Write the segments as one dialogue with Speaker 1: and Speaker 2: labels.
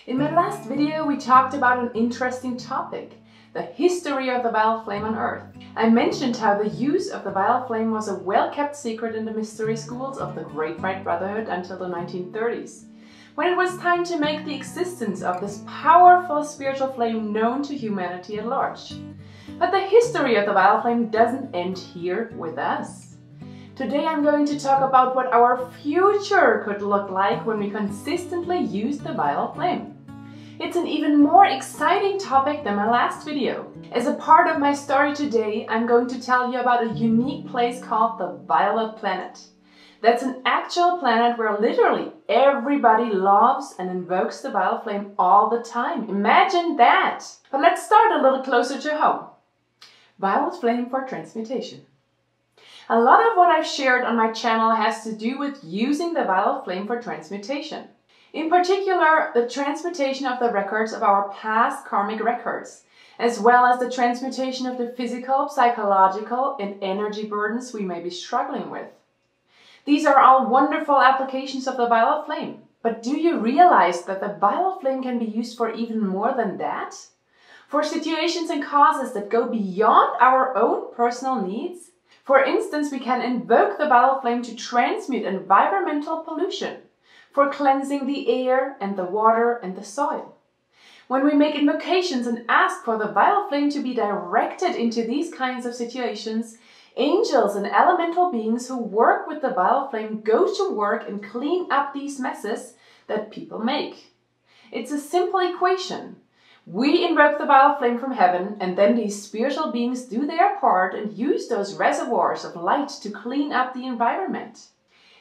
Speaker 1: In my last video, we talked about an interesting topic, the history of the violet flame on Earth. I mentioned how the use of the violet flame was a well-kept secret in the mystery schools of the Great White Brotherhood until the 1930s, when it was time to make the existence of this powerful spiritual flame known to humanity at large. But the history of the violet flame doesn't end here with us. Today I'm going to talk about what our future could look like when we consistently use the violet flame. It's an even more exciting topic than my last video. As a part of my story today, I'm going to tell you about a unique place called the Violet Planet. That's an actual planet where literally everybody loves and invokes the violet flame all the time. Imagine that! But let's start a little closer to home. Violet flame for transmutation. A lot of what I've shared on my channel has to do with using the violet flame for transmutation. In particular, the transmutation of the records of our past karmic records, as well as the transmutation of the physical, psychological, and energy burdens we may be struggling with. These are all wonderful applications of the violet flame. But do you realize that the violet flame can be used for even more than that? For situations and causes that go beyond our own personal needs? For instance, we can invoke the violet flame to transmute environmental pollution, for cleansing the air and the water and the soil. When we make invocations and ask for the violet flame to be directed into these kinds of situations, angels and elemental beings who work with the violet flame go to work and clean up these messes that people make. It's a simple equation. We invoke the violet flame from heaven, and then these spiritual beings do their part and use those reservoirs of light to clean up the environment.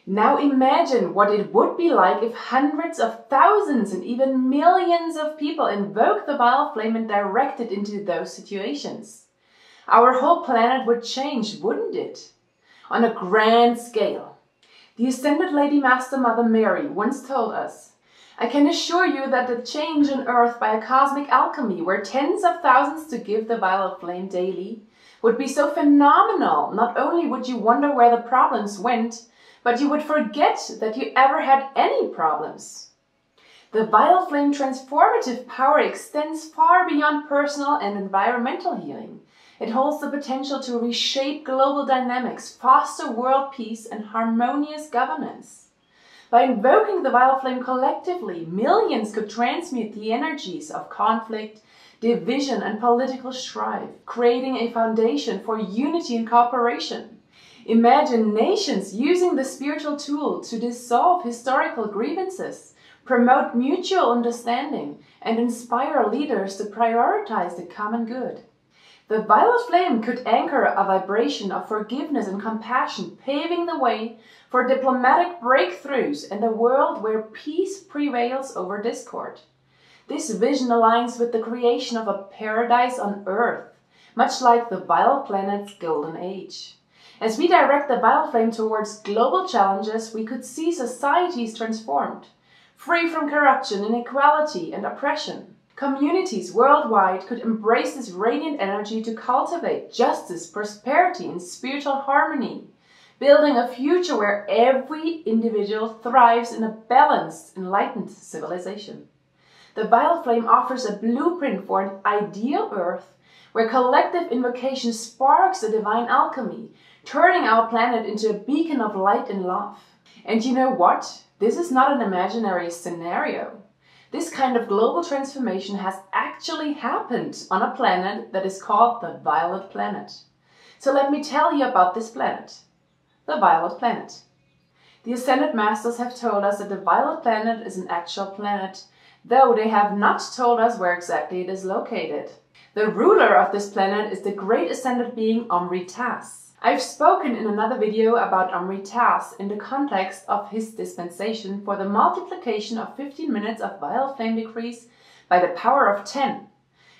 Speaker 1: Now imagine what it would be like if hundreds of thousands and even millions of people invoke the violet flame and direct it into those situations. Our whole planet would change, wouldn't it? On a grand scale. The Ascended Lady Master Mother Mary once told us, "I can assure you that the change on Earth by a cosmic alchemy where tens of thousands to give the violet flame daily would be so phenomenal, not only would you wonder where the problems went, but you would forget that you ever had any problems." The violet flame transformative power extends far beyond personal and environmental healing. It holds the potential to reshape global dynamics, foster world peace and harmonious governance. By invoking the violet flame collectively, millions could transmute the energies of conflict, division and political strife, creating a foundation for unity and cooperation. Imagine nations using the spiritual tool to dissolve historical grievances, promote mutual understanding, and inspire leaders to prioritize the common good. The violet flame could anchor a vibration of forgiveness and compassion, paving the way for diplomatic breakthroughs and a world where peace prevails over discord. This vision aligns with the creation of a paradise on Earth, much like the violet planet's golden age. As we direct the violet flame towards global challenges, we could see societies transformed, free from corruption, inequality, and oppression. Communities worldwide could embrace this radiant energy to cultivate justice, prosperity, and spiritual harmony, building a future where every individual thrives in a balanced, enlightened civilization. The violet flame offers a blueprint for an ideal Earth where collective invocation sparks a divine alchemy, turning our planet into a beacon of light and love. And you know what? This is not an imaginary scenario. This kind of global transformation has actually happened on a planet that is called the Violet Planet. So let me tell you about this planet, the Violet Planet. The Ascended Masters have told us that the Violet Planet is an actual planet, though they have not told us where exactly it is located. The ruler of this planet is the great ascended being Amritas. I've spoken in another video about Amritas in the context of his dispensation for the multiplication of 15 minutes of violet flame decrees by the power of 10.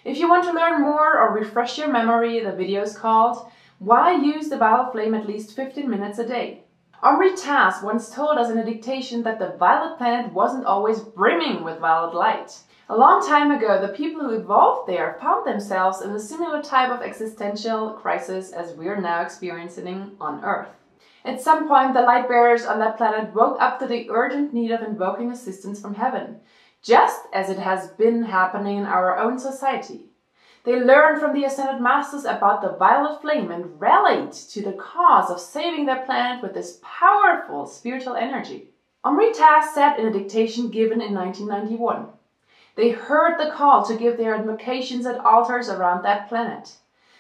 Speaker 1: If you want to learn more or refresh your memory, the video is called "Why Use the Violet Flame at least 15 minutes a day?" Amritas once told us in a dictation that the violet planet wasn't always brimming with violet light. A long time ago, the people who evolved there found themselves in a similar type of existential crisis as we're now experiencing on Earth. At some point, the light bearers on that planet woke up to the urgent need of invoking assistance from heaven, just as it has been happening in our own society. They learned from the Ascended Masters about the violet flame and rallied to the cause of saving their planet with this powerful spiritual energy. Amrita said in a dictation given in 1991, they heard the call to give their invocations at altars around that planet.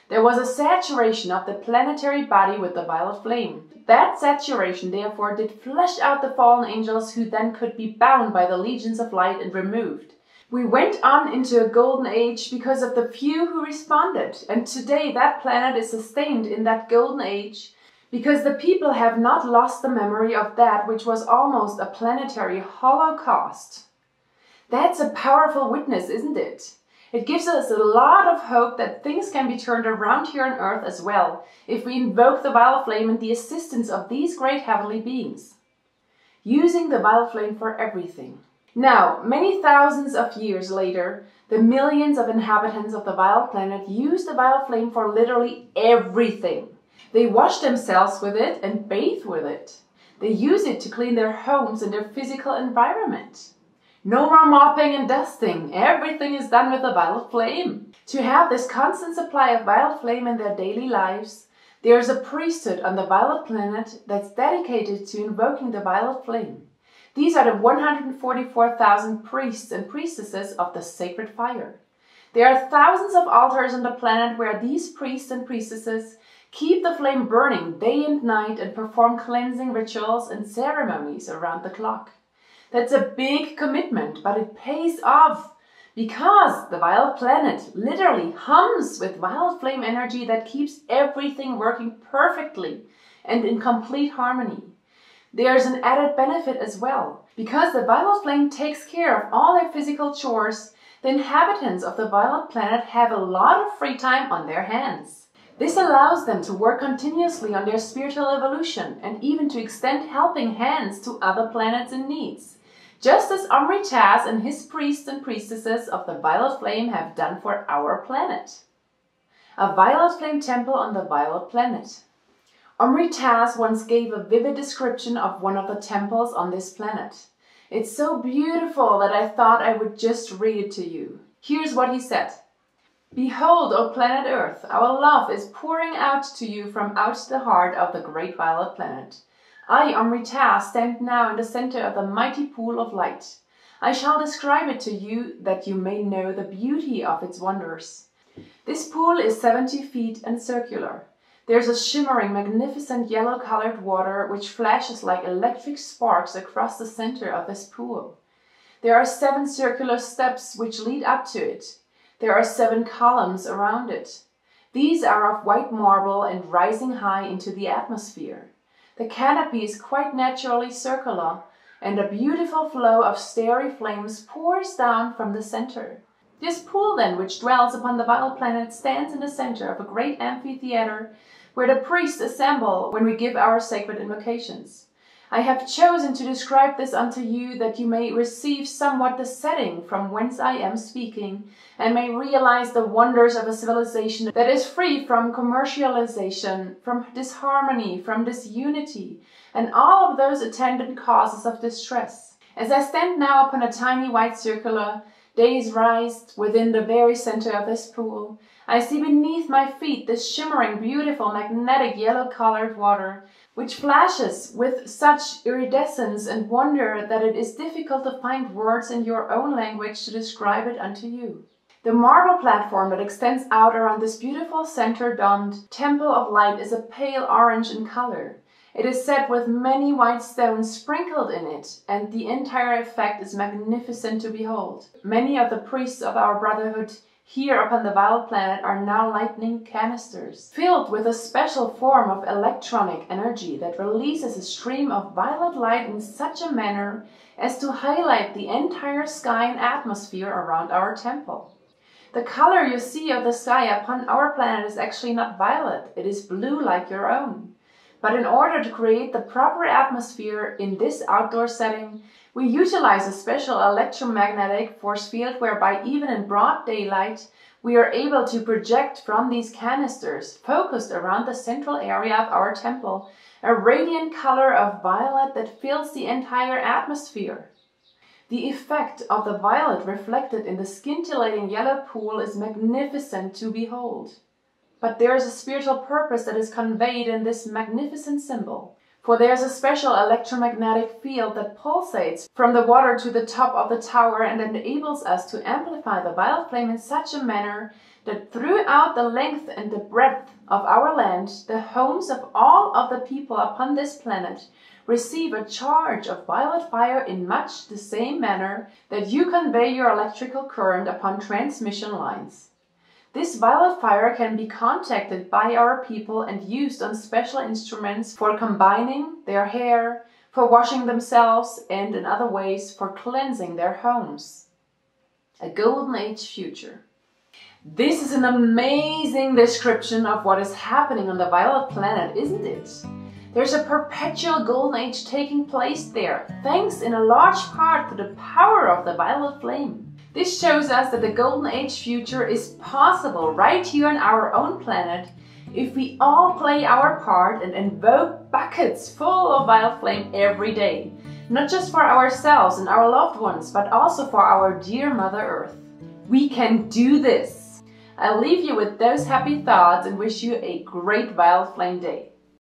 Speaker 1: There was a saturation of the planetary body with the violet flame. That saturation, therefore, did flush out the fallen angels who then could be bound by the legions of light and removed. We went on into a golden age because of the few who responded, and today that planet is sustained in that golden age because the people have not lost the memory of that which was almost a planetary holocaust. That's a powerful witness, isn't it? It gives us a lot of hope that things can be turned around here on Earth as well, if we invoke the violet flame and the assistance of these great heavenly beings. Using the violet flame for everything. Now, many thousands of years later, the millions of inhabitants of the violet planet use the violet flame for literally everything. They wash themselves with it and bathe with it. They use it to clean their homes and their physical environment. No more mopping and dusting. Everything is done with the violet flame. To have this constant supply of violet flame in their daily lives, there is a priesthood on the violet planet that's dedicated to invoking the violet flame. These are the 144,000 priests and priestesses of the sacred fire. There are thousands of altars on the planet where these priests and priestesses keep the flame burning day and night and perform cleansing rituals and ceremonies around the clock. That's a big commitment, but it pays off because the violet planet literally hums with violet flame energy that keeps everything working perfectly and in complete harmony. There's an added benefit as well. Because the violet flame takes care of all their physical chores, the inhabitants of the violet planet have a lot of free time on their hands. This allows them to work continuously on their spiritual evolution and even to extend helping hands to other planets in needs, just as Amritas and his priests and priestesses of the violet flame have done for our planet. A violet flame temple on the violet planet. Amritas once gave a vivid description of one of the temples on this planet. It's so beautiful that I thought I would just read it to you. Here's what he said. Behold, O planet Earth, our love is pouring out to you from out the heart of the great violet planet. I, Amrita, stand now in the center of the mighty pool of light. I shall describe it to you that you may know the beauty of its wonders. This pool is 70 feet and circular. There's a shimmering, magnificent yellow-colored water which flashes like electric sparks across the center of this pool. There are 7 circular steps which lead up to it. There are 7 columns around it. These are of white marble and rising high into the atmosphere. The canopy is quite naturally circular, and a beautiful flow of starry flames pours down from the center. This pool then, which dwells upon the violet planet, stands in the center of a great amphitheater where the priests assemble when we give our sacred invocations. I have chosen to describe this unto you that you may receive somewhat the setting from whence I am speaking, and may realize the wonders of a civilization that is free from commercialization, from disharmony, from disunity, and all of those attendant causes of distress. As I stand now upon a tiny white circular, days rise within the very center of this pool, I see beneath my feet this shimmering, beautiful, magnetic, yellow-colored water, which flashes with such iridescence and wonder that it is difficult to find words in your own language to describe it unto you. The marble platform that extends out around this beautiful center-domed temple of light is a pale orange in color. It is set with many white stones sprinkled in it, and the entire effect is magnificent to behold. Many of the priests of our brotherhood here upon the violet planet are now lighting canisters, filled with a special form of electronic energy that releases a stream of violet light in such a manner as to highlight the entire sky and atmosphere around our temple. The color you see of the sky upon our planet is actually not violet, it is blue like your own. But in order to create the proper atmosphere in this outdoor setting, we utilize a special electromagnetic force field whereby even in broad daylight, we are able to project from these canisters, focused around the central area of our temple, a radiant color of violet that fills the entire atmosphere. The effect of the violet reflected in the scintillating yellow pool is magnificent to behold. But there is a spiritual purpose that is conveyed in this magnificent symbol. For there is a special electromagnetic field that pulsates from the water to the top of the tower and enables us to amplify the violet flame in such a manner that throughout the length and the breadth of our land, the homes of all of the people upon this planet receive a charge of violet fire in much the same manner that you convey your electrical current upon transmission lines. This violet fire can be contacted by our people and used on special instruments for combining their hair, for washing themselves, and in other ways for cleansing their homes. A golden age future. This is an amazing description of what is happening on the violet planet, isn't it? There's a perpetual golden age taking place there, thanks in a large part to the power of the violet flame. This shows us that the golden age future is possible right here on our own planet if we all play our part and invoke buckets full of violet flame every day. Not just for ourselves and our loved ones, but also for our dear Mother Earth. We can do this! I'll leave you with those happy thoughts and wish you a great violet flame day.